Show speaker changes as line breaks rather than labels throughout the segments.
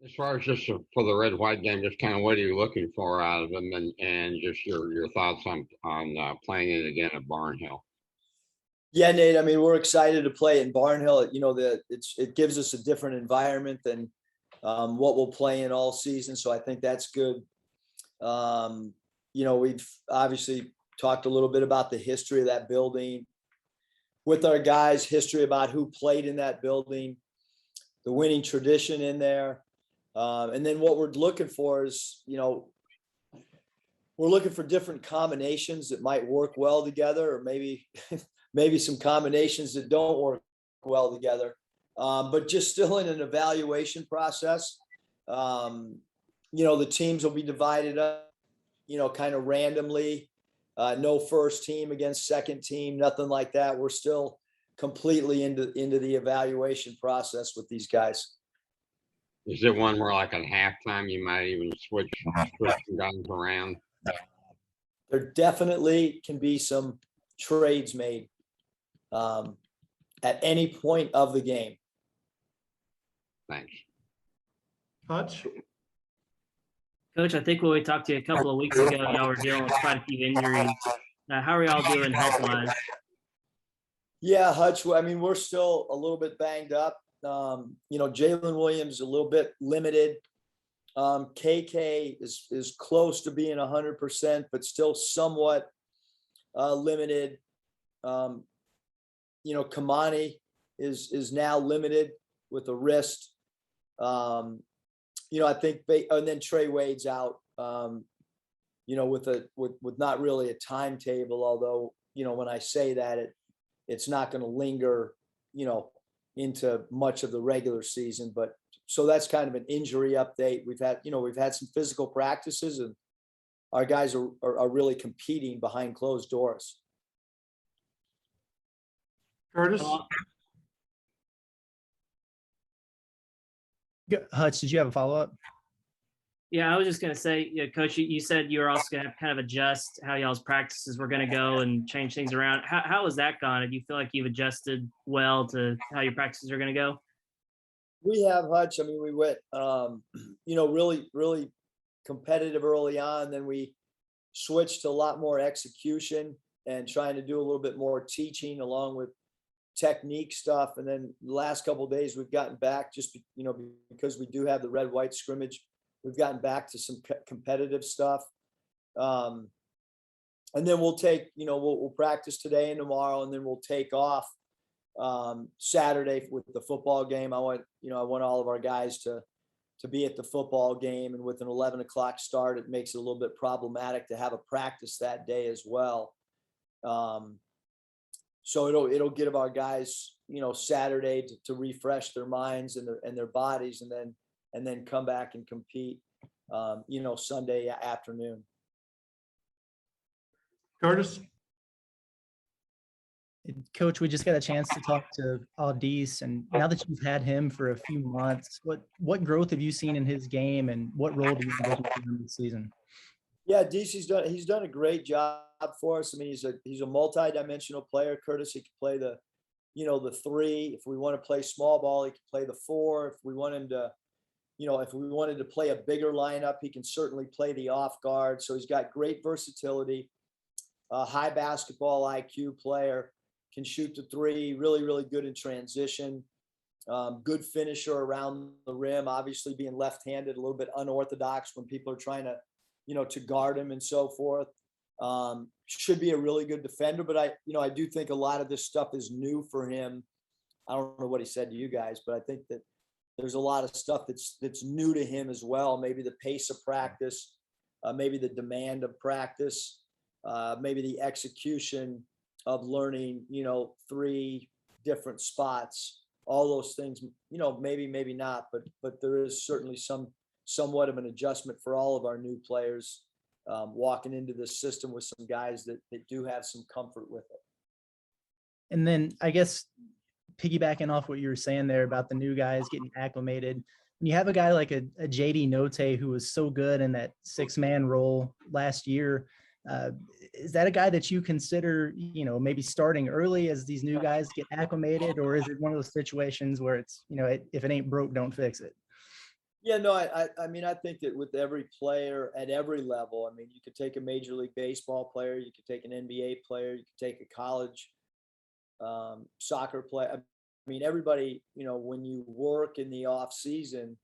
As far as just for the red-white game, just kind of what are you looking for out of them, and just your thoughts on playing it again at Barnhill.
Yeah, Nate. I mean, we're excited to play in Barnhill. You know, it gives us a different environment than what we'll play in all season. So I think that's good. You know, we've obviously talked a little bit about the history of that building with our guys, history about who played in that building, the winning tradition in there. And then what we're looking for is, you know, we're looking for different combinations that might work well together, or maybe maybe some combinations that don't work well together, but just still in an evaluation process. You know, the teams will be divided up, you know, kind of randomly. No first team against second team, nothing like that. We're still completely into the evaluation process with these guys.
Is it one where, like, at halftime, you might even switch guys around?
There definitely can be some trades made at any point of the game.
Thanks.
Hutch?
Coach, I think when we talked to you a couple of weeks ago, y'all were dealing with quite a few injuries. How are y'all doing health-wise?
Yeah, Hutch, I mean, we're still a little bit banged up. You know, Jalen Williams a little bit limited. KK is close to being 100%, but still somewhat limited. You know, Kamani is now limited with a wrist. You know, I think, and then Trey Wade's out. You know, with not really a timetable. Although, you know, when I say that, it's not going to linger, you know, into much of the regular season. But so that's kind of an injury update. We've had some physical practices, and our guys are really competing behind closed doors.
Curtis?
Hutch, did you have a follow-up?
Yeah, I was just going to say, Coach, you said you were also going to have kind of adjust how y'all's practices were going to go and change things around. How has that gone? Do you feel like you've adjusted well to how your practices are going to go?
We have, Hutch. I mean, we went, you know, really, really competitive early on. Then we switched to a lot more execution and trying to do a little bit more teaching along with technique stuff. And then the last couple of days, we've gotten back just, you know, because we do have the red-white scrimmage. We've gotten back to some competitive stuff. And then we'll take, you know, we'll practice today and tomorrow, and then we'll take off Saturday with the football game. I want all of our guys to be at the football game, and with an 11 o'clock start, it makes it a little bit problematic to have a practice that day as well. So it'll give our guys, you know, Saturday to refresh their minds and their bodies, and then come back and compete, you know, Sunday afternoon.
Curtis?
Coach, we just got a chance to talk to Aldis, and now that you've had him for a few months, what growth have you seen in his game, and what role do you envision for him this season?
Yeah, he's done a great job for us. I mean, he's a multi-dimensional player. Curtis, he can play the 3. If we want to play small ball, he can play the 4. If we want him to, you know, if we wanted to play a bigger lineup, he can certainly play the off guard. So he's got great versatility, high basketball IQ player, can shoot the 3, really, really good in transition, good finisher around the rim, obviously being left-handed, a little bit unorthodox when people are trying to, you know, to guard him and so forth. Should be a really good defender, but I do think a lot of this stuff is new for him. I don't know what he said to you guys, but I think that there's a lot of stuff that's new to him as well. Maybe the pace of practice, maybe the demand of practice, maybe the execution of learning, you know, 3 different spots, all those things, you know, maybe not, but there is certainly somewhat of an adjustment for all of our new players walking into this system with some guys that do have some comfort with it.
And then I guess piggybacking off what you were saying there about the new guys getting acclimated, when you have a guy like a JD Notae who was so good in that 6-man role last year, is that a guy that you consider, you know, maybe starting early as these new guys get acclimated, or is it one of those situations where it's, you know, if it ain't broke, don't fix it?
Yeah, no, I mean, I think that with every player at every level, I mean, you could take a Major League Baseball player, you could take an NBA player, you could take a college soccer player. I mean, everybody, when you work in the off season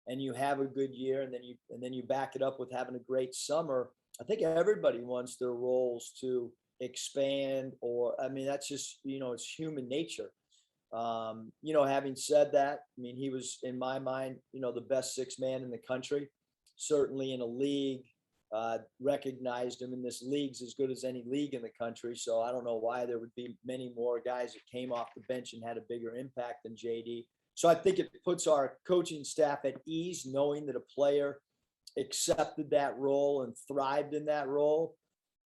and you have a good year, and then you back it up with having a great summer, I think everybody wants their roles to expand. Or, I mean, that's just, it's human nature. Having said that, I mean, he was, in my mind, the best six man in the country, certainly in a league, recognized him, in this league's as good as any league in the country. So I don't know why there would be many more guys that came off the bench and had a bigger impact than JD. So I think it puts our coaching staff at ease, knowing that a player accepted that role and thrived in that role.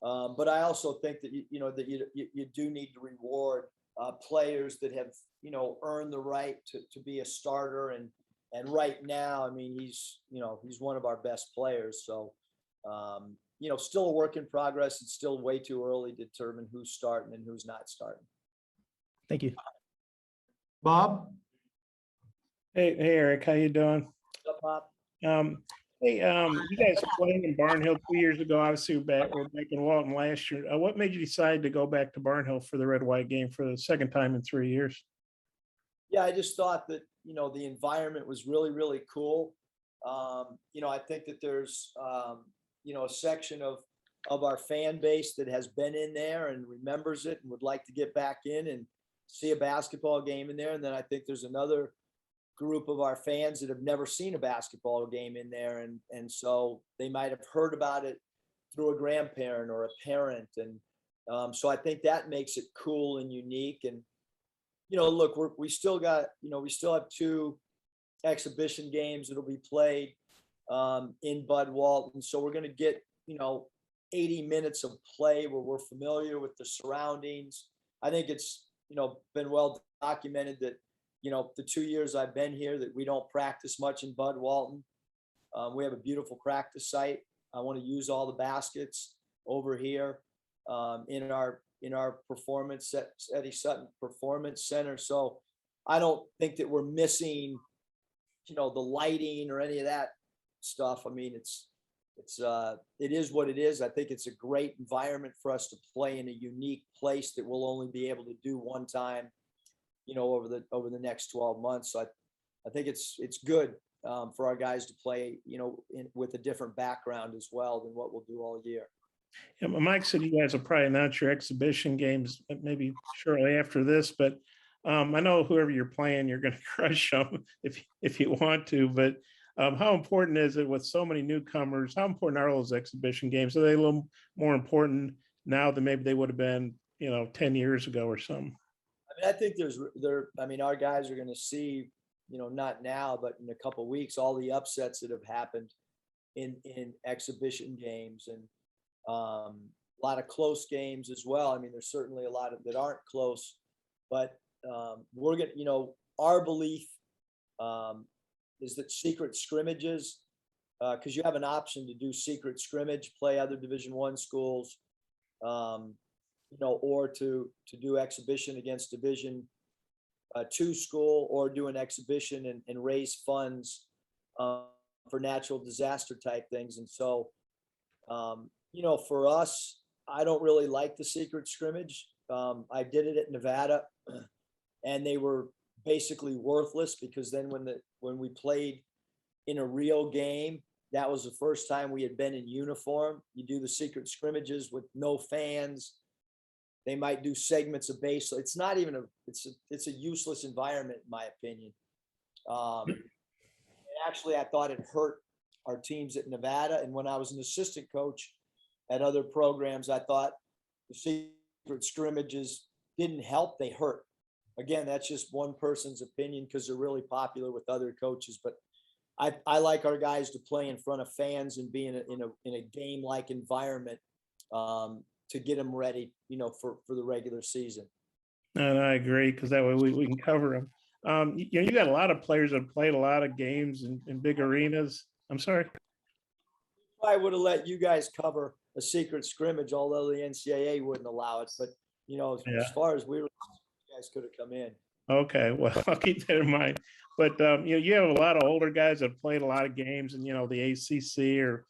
But I also think that, that you do need to reward players that have, earned the right to be a starter. And right now, I mean, he's one of our best players. So, still a work in progress. It's still way too early to determine who's starting and who's not starting.
Thank you.
Bob?
Hey, Eric, how you doing?
What's up, Pop?
Hey, you guys playing in Barnhill 2 years ago. Obviously, we're back in Walton last year. What made you decide to go back to Barnhill for the RedWhite game for the second time in 3 years?
Yeah, I just thought that, the environment was really, really cool. I think that there's, a section of our fan base that has been in there and remembers it and would like to get back in and see a basketball game in there. And then I think there's another group of our fans that have never seen a basketball game in there. And so they might have heard about it through a grandparent or a parent. And so I think that makes it cool and unique. And, look, we still got, we still have 2 exhibition games that'll be played in Bud Walton. So we're going to get, 80 minutes of play where we're familiar with the surroundings. I think it's, been well documented that, the 2 years I've been here, that we don't practice much in Bud Walton. We have a beautiful practice site. I want to use all the baskets over here in our performance at Eddie Sutton Performance Center. So I don't think that we're missing, the lighting or any of that stuff. I mean, it is what it is. I think it's a great environment for us to play in a unique place that we'll only be able to do one time, over the next 12 months. So I think it's good for our guys to play, with a different background as well than what we'll do all year.
Yeah, Mike said you guys will probably announce your exhibition games maybe shortly after this, but I know whoever you're playing, you're going to crush them if you want to. But how important is it with so many newcomers? How important are those exhibition games? Are they a little more important now than maybe they would have been, 10 years ago or something?
I mean, I think our guys are going to see, not now, but in a couple of weeks, all the upsets that have happened in exhibition games, and a lot of close games as well. I mean, there's certainly a lot of that aren't close, but we're going to, our belief is that secret scrimmages, because you have an option to do secret scrimmage, play other Division I schools, or to do exhibition against Division II school, or do an exhibition and raise funds for natural disaster type things. And so, for us, I don't really like the secret scrimmage. I did it at Nevada, and they were basically worthless, because then when we played in a real game, that was the first time we had been in uniform. You do the secret scrimmages with no fans. They might do segments of base. So it's not even it's a useless environment, in my opinion. Actually, I thought it hurt our teams at Nevada. And when I was an assistant coach at other programs, I thought the secret scrimmages didn't help, they hurt. Again, that's just one person's opinion, because they're really popular with other coaches. But I like our guys to play in front of fans and be in a game-like environment to get them ready, for the regular season.
And I agree, because that way we can cover them. You got a lot of players that played a lot of games in big arenas. I'm sorry.
I would have let you guys cover a secret scrimmage, although the NCAA wouldn't allow it. But, as far as you guys could have come in.
Okay, well, I'll keep that in mind. But you have a lot of older guys that have played a lot of games in, the ACC or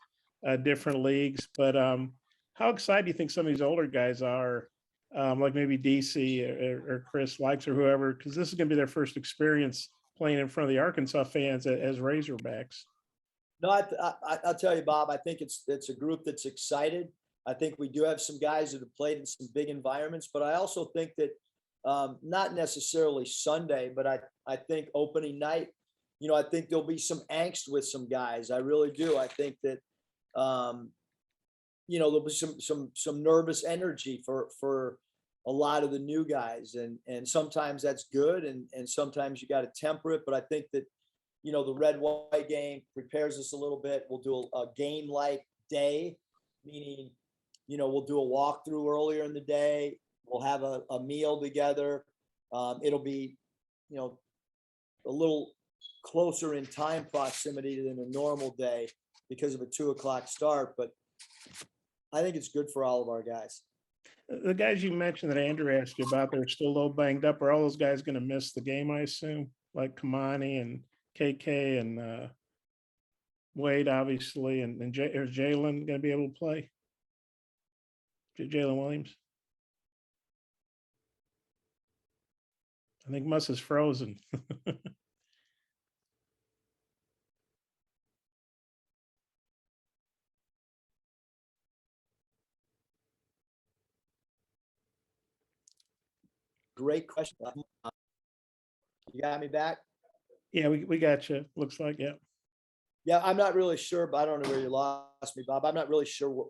different leagues. But how excited do you think some of these older guys are, like maybe DC or Chris Likes or whoever, because this is going to be their first experience playing in front of the Arkansas fans as Razorbacks?
No, I'll tell you, Bob, I think it's a group that's excited. I think we do have some guys that have played in some big environments, but I also think that not necessarily Sunday, but I think opening night, I think there'll be some angst with some guys. I really do. I think that, there'll be some nervous energy for a lot of the new guys. And sometimes that's good. And sometimes you got to temper it. But I think that, the red-white game prepares us a little bit. We'll do a game-like day, meaning, we'll do a walkthrough earlier in the day. We'll have a meal together. It'll be, a little closer in time proximity than a normal day because of a 2:00 start. But I think it's good for all of our guys.
The guys you mentioned that Andrew asked you about, they're still a little banged up. Are all those guys going to miss the game, I assume? Like Kamani and KK and Wade, obviously. And is Jalen going to be able to play? Jalen Williams? I think Muss is frozen.
Great question. You got me back?
Yeah, we got you. Looks like, yeah.
Yeah, I'm not really sure, but I don't know where you lost me, Bob. I'm not really sure,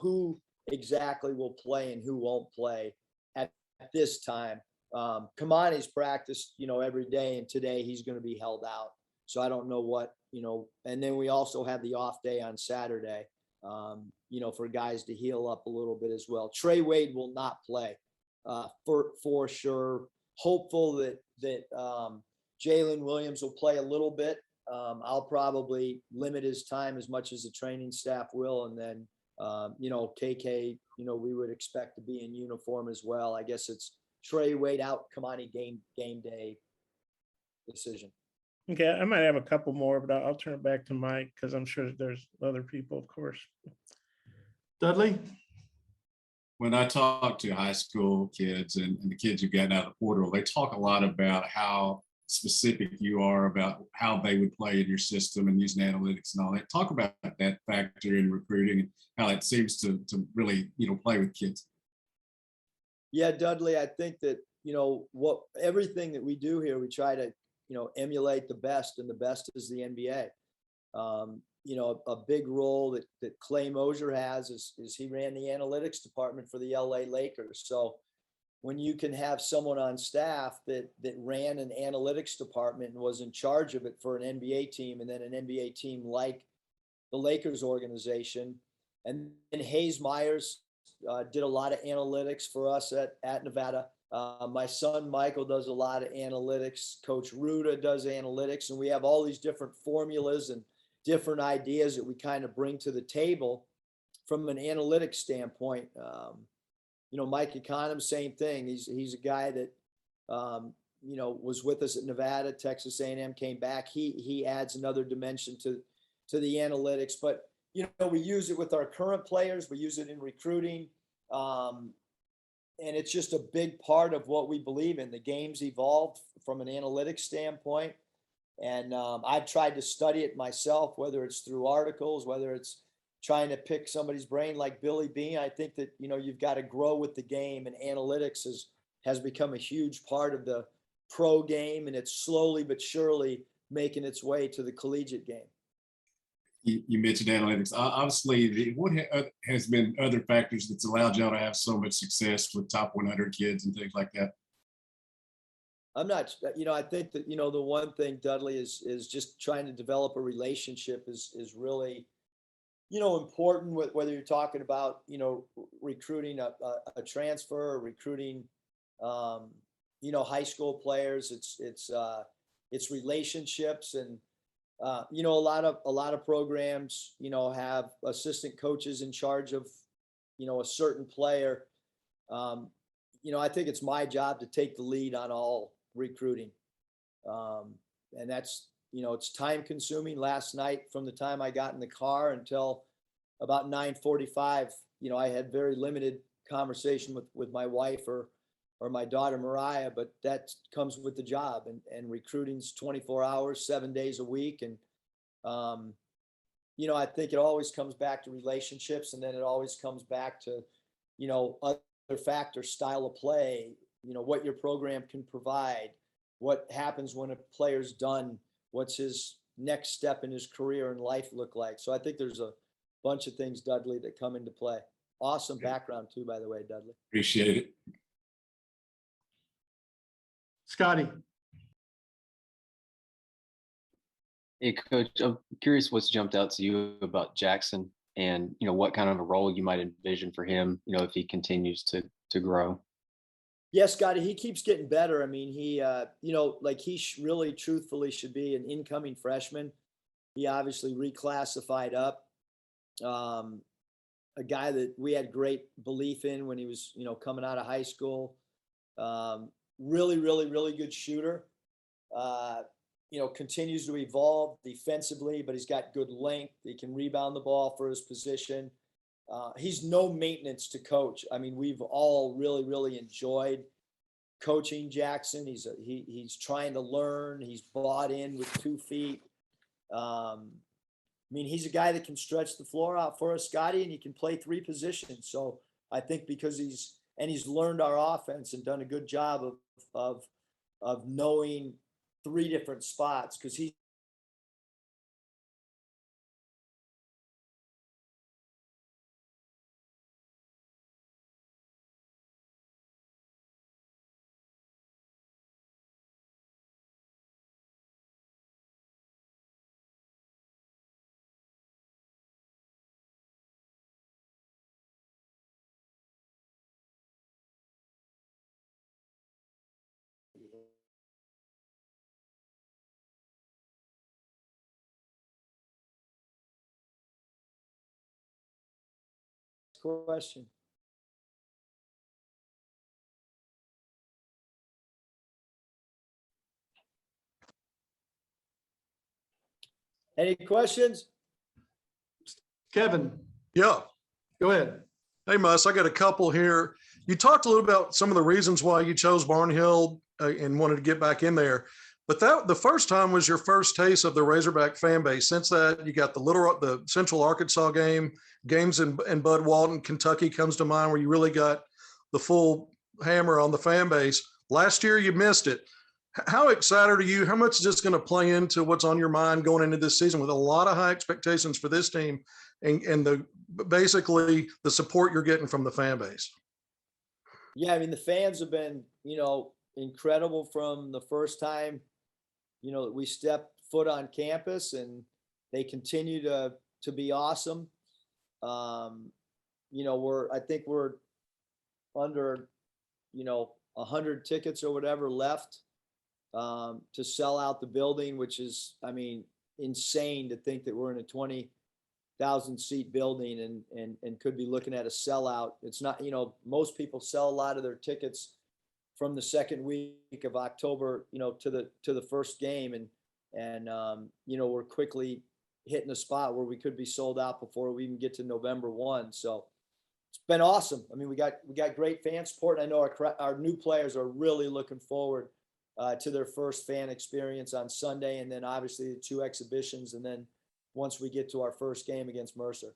who exactly will play and who won't play at this time. Kamani's practiced, every day, and today he's going to be held out. So I don't know what, and then we also have the off day on Saturday, for guys to heal up a little bit as well. Trey Wade will not play for sure. Hopeful that Jalen Williams will play a little bit. I'll probably limit his time as much as the training staff will. And then, KK, we would expect to be in uniform as well. I guess it's Trey Wade out, Kamani game day decision.
Okay, I might have a couple more, but I'll turn it back to Mike because I'm sure there's other people, of course.
Dudley?
When I talk to high school kids and the kids who've gotten out of the portal, they talk a lot about how specific you are about how they would play in your system and using analytics and all that. Talk about that factor in recruiting and how it seems to really, play with kids.
Yeah, Dudley, I think that, everything that we do here, we try to, emulate the best, and the best is the NBA. A big role that Clay Mosier has is he ran the analytics department for the LA Lakers. So when you can have someone on staff that ran an analytics department and was in charge of it for an NBA team, and then an NBA team like the Lakers organization, and then Hayes Myers did a lot of analytics for us at Nevada. My son Michael does a lot of analytics. Coach Ruda does analytics, and we have all these different formulas and different ideas that we kind of bring to the table from an analytics standpoint. Mike Econom, same thing. He's a guy that, was with us at Nevada, Texas A&M, came back. He adds another dimension to the analytics, but, we use it with our current players. We use it in recruiting. And it's just a big part of what we believe in. The game's evolved from an analytics standpoint. And I've tried to study it myself, whether it's through articles, whether it's trying to pick somebody's brain like Billy Bean. I think that, you've got to grow with the game, and analytics has become a huge part of the pro game, and it's slowly but surely making its way to the collegiate game.
You mentioned analytics. Obviously, what has been other factors that's allowed y'all to have so much success with top 100 kids and things like that?
I'm not, I think that, the one thing, Dudley, is just trying to develop a relationship is really, important, with whether you're talking about, recruiting a transfer, or recruiting, high school players. It's relationships, and, a lot of programs, have assistant coaches in charge of, a certain player. I think it's my job to take the lead on all recruiting. And that's, it's time consuming. Last night, from the time I got in the car until about 9:45, I had very limited conversation with my wife or my daughter Mariah, but that comes with the job, and recruiting's 24 hours, 7 days a week. And, I think it always comes back to relationships, and then it always comes back to, other factors, style of play, what your program can provide, what happens when a player's done, what's his next step in his career and life look like. So I think there's a bunch of things, Dudley, that come into play. Awesome background too, by the way, Dudley.
Appreciate it.
Scotty.
Hey, Coach, I'm curious what's jumped out to you about Jackson and, what kind of a role you might envision for him, if he continues to grow.
Yeah, Scotty, he keeps getting better. I mean, he, he really truthfully should be an incoming freshman. He obviously reclassified up. A guy that we had great belief in when he was, coming out of high school. Really, really, really good shooter. Continues to evolve defensively, but he's got good length. He can rebound the ball for his position. He's no maintenance to coach. I mean, we've all really, really enjoyed coaching Jackson. He's trying to learn. He's bought in with 2 feet. He's a guy that can stretch the floor out for us, Scotty, and he can play 3 positions. So I think because he's learned our offense and done a good job of knowing 3 different spots, because he's question. Any questions?
Kevin,
Yeah.
go ahead.
Hey, Muss, I got a couple here. You talked a little about some of the reasons why you chose Barnhill and wanted to get back in there. But the first time was your first taste of the Razorback fan base. Since that, you got the Central Arkansas games in Bud Walton, Kentucky comes to mind, where you really got the full hammer on the fan base. Last year, you missed it. How excited are you? How much is this going to play into what's on your mind going into this season with a lot of high expectations for this team and basically the support you're getting from the fan base?
Yeah, the fans have been, incredible from the first time, that we stepped foot on campus, and they continue to be awesome. I think we're under, 100 tickets or whatever left to sell out the building, which is, insane to think that we're in a 20,000 seat building and could be looking at a sellout. It's not, most people sell a lot of their tickets from the second week of October, to the first game. And we're quickly hitting a spot where we could be sold out before we even get to November 1. So it's been awesome. We got great fan support. And I know our new players are really looking forward to their first fan experience on Sunday. And then obviously the 2 exhibitions. And then once we get to our first game against Mercer.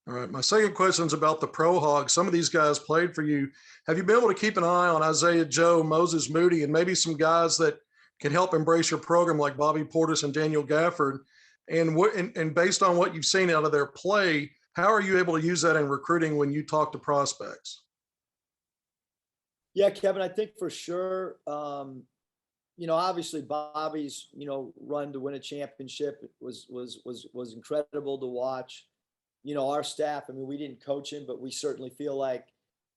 All right. My second question is about the Pro Hogs. Some of these guys played for you. Have you been able to keep an eye on Isaiah Joe, Moses Moody, and maybe some guys that can help embrace your program like Bobby Portis and Daniel Gafford? And based on what you've seen out of their play, how are you able to use that in recruiting when you talk to prospects?
Yeah, Kevin, I think for sure, obviously Bobby's, run to win a championship was incredible to watch. Our staff, we didn't coach him, but we certainly feel like,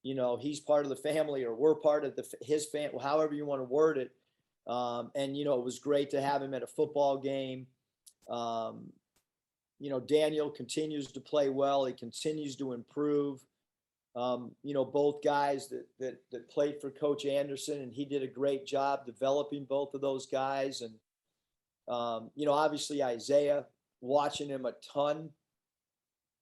he's part of the family, or we're part of his family, however you want to word it. It was great to have him at a football game. Daniel continues to play well. He continues to improve. Both guys that played for Coach Anderson, and he did a great job developing both of those guys. And, obviously Isaiah, watching him a ton.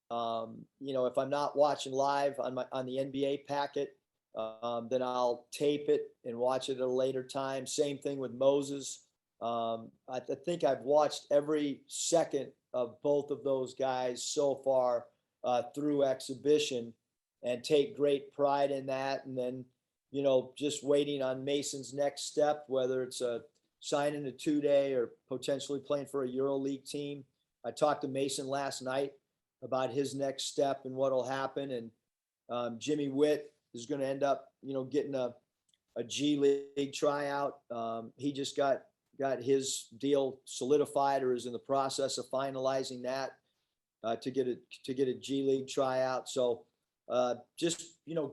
If I'm not watching live on the NBA packet, then I'll tape it and watch it at a later time. Same thing with Moses. I think I've watched every second of both of those guys so far through exhibition, and take great pride in that. And then, just waiting on Mason's next step, whether it's signing a 2-day or potentially playing for a EuroLeague team. I talked to Mason last night about his next step and what'll happen. And Jimmy Witt is going to end up, getting a G League tryout. He just got his deal solidified, or is in the process of finalizing that to get a G League tryout. So just,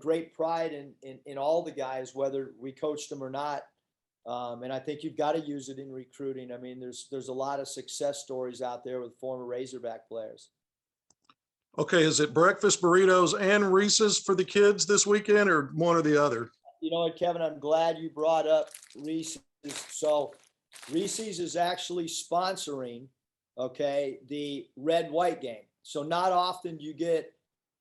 great pride in all the guys, whether we coached them or not. And I think you've got to use it in recruiting. I mean, there's a lot of success stories out there with former Razorback players.
Okay, is it breakfast burritos and Reese's for the kids this weekend, or one or the other?
You know what, Kevin, I'm glad you brought up Reese's. So Reese's is actually sponsoring, the RedWhite Game. So not often you get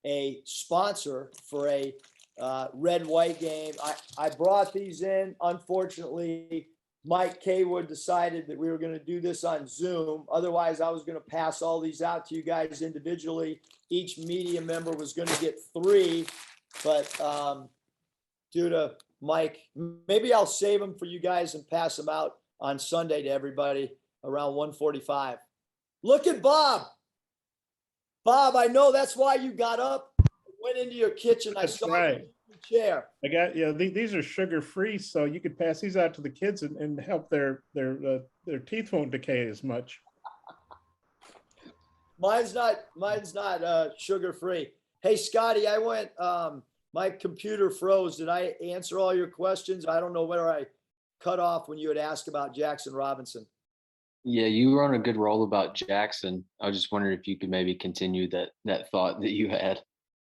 a sponsor for a RedWhite Game. I brought these in. Unfortunately, Mike Kaywood decided that we were going to do this on Zoom. Otherwise, I was going to pass all these out to you guys individually. Each media member was going to get 3, but due to Mike, maybe I'll save them for you guys and pass them out on Sunday to everybody around 1:45. Look at Bob. Bob, I know that's why you got up, went into your kitchen.
That's
I saw
right.
you in the chair.
I got, these are sugar free, so you could pass these out to the kids and help their teeth won't decay as much.
Mine's not sugar free. Hey, Scotty, I went, my computer froze. Did I answer all your questions? I don't know where I cut off when you had asked about Jackson Robinson.
Yeah, you were on a good roll about Jackson. I was just wondering if you could maybe continue that thought that you had.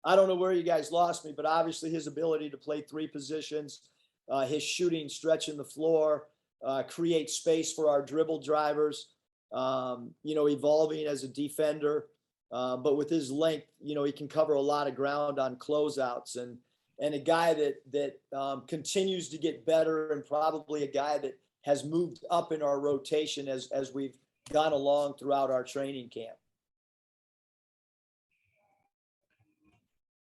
I don't know where you guys lost me, but obviously his ability to play 3 positions, his shooting, stretching the floor, create space for our dribble drivers, evolving as a defender. But with his length, he can cover a lot of ground on closeouts, and a guy that continues to get better, and probably a guy that has moved up in our rotation as we've gone along throughout our training camp.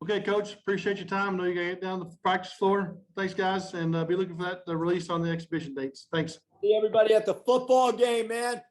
Okay, Coach, appreciate your time. I know you got to get down to the practice floor. Thanks, guys, and be looking for that release on the exhibition dates. Thanks.
See everybody at the football game, man.